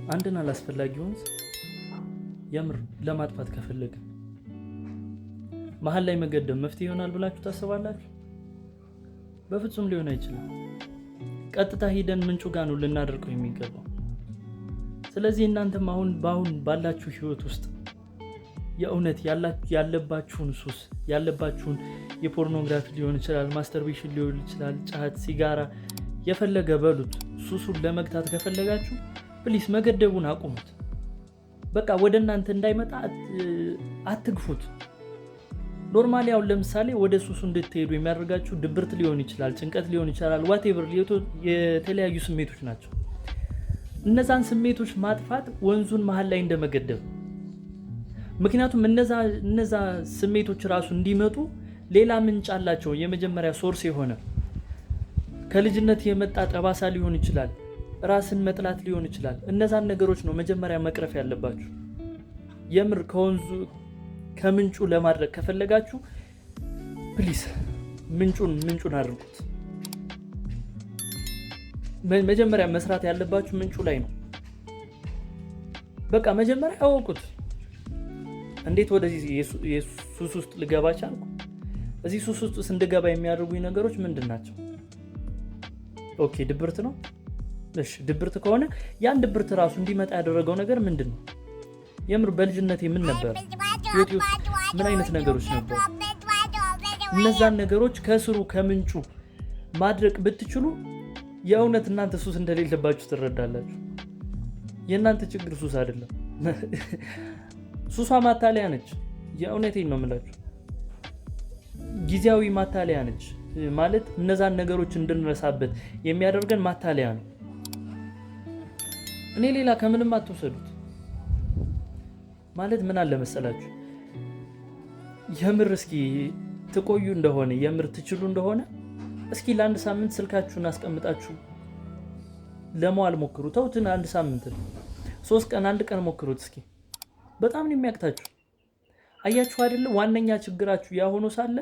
አንድን አላስፈላጊ ወንዝ የምር ለማጥፋት ከፈለግን መሀል ላይ መገደብ መፍትሄ ይሆናል ብላችሁ ታስባላችሁ? በፍጹም ሊሆን አይችልም። ቀጥታ ሄደን ምንጩ ጋር ነው ልናደርገው የሚገባው። ስለዚህ እናንተም አሁን ባላችሁ ህይወት ውስጥ የእውነት ያለባችሁን ሱስ ያለባችሁን የፖርኖግራፊ ሊሆን ይችላል፣ ማስተርቤሽን ሊሆን ይችላል፣ ጫት፣ ሲጋራ የፈለገ በሉት፣ ሱሱን ለመግታት ከፈለጋችሁ ፕሊስ መገደቡን አቁሙት። በቃ ወደ እናንተ እንዳይመጣ አትግፉት። ኖርማሊ አሁን ለምሳሌ ወደ ሱሱ እንድትሄዱ የሚያደርጋችሁ ድብርት ሊሆን ይችላል፣ ጭንቀት ሊሆን ይችላል፣ ዋቴቨር የተለያዩ ስሜቶች ናቸው። እነዛን ስሜቶች ማጥፋት ወንዙን መሀል ላይ እንደመገደብ። ምክንያቱም እነዛ ስሜቶች ራሱ እንዲመጡ ሌላ ምንጭ አላቸው። የመጀመሪያ ሶርስ የሆነ ከልጅነት የመጣ ጠባሳ ሊሆን ይችላል፣ ራስን መጥላት ሊሆን ይችላል። እነዛን ነገሮች ነው መጀመሪያ መቅረፍ ያለባችሁ። የምር ከምንጩ ለማድረግ ከፈለጋችሁ ፕሊስ ምንጩን አድርጉት። መጀመሪያ መስራት ያለባችሁ ምንጩ ላይ ነው። በቃ መጀመሪያ ያወቁት። እንዴት ወደዚህ ሱስ ውስጥ ልገባ ቻልኩ? እዚህ ሱስ ውስጥ እንድገባ የሚያደርጉኝ ነገሮች ምንድን ናቸው? ኦኬ ድብርት ነው። እሺ ድብርት ከሆነ ያን ድብርት ራሱ እንዲመጣ ያደረገው ነገር ምንድን ነው? የምር በልጅነቴ ምን ነበር? ህይወቴ ውስጥ ምን አይነት ነገሮች ነበሩ? እነዛን ነገሮች ከስሩ ከምንጩ ማድረቅ ብትችሉ የእውነት እናንተ ሱስ እንደሌለባችሁ ትረዳላችሁ። የእናንተ ችግር ሱስ አይደለም። ሱሷ ማታለያ ነች። የእውነቴን ነው የምላችሁ፣ ጊዜያዊ ማታለያ ነች። ማለት እነዛን ነገሮች እንድንረሳበት የሚያደርገን ማታለያ ነው። እኔ ሌላ ከምንም አትወሰዱት። ማለት ምን አለ መሰላችሁ፣ የምር እስኪ ትቆዩ እንደሆነ የምር ትችሉ እንደሆነ እስኪ ለአንድ ሳምንት ስልካችሁን አስቀምጣችሁ ለመዋል ሞክሩ። ተውትን አንድ ሳምንት 3 ቀን 1 ቀን ሞክሩት እስኪ። በጣም ነው የሚያቅታችሁ። አያችሁ አይደለ? ዋነኛ ችግራችሁ ያ ሆኖ ሳለ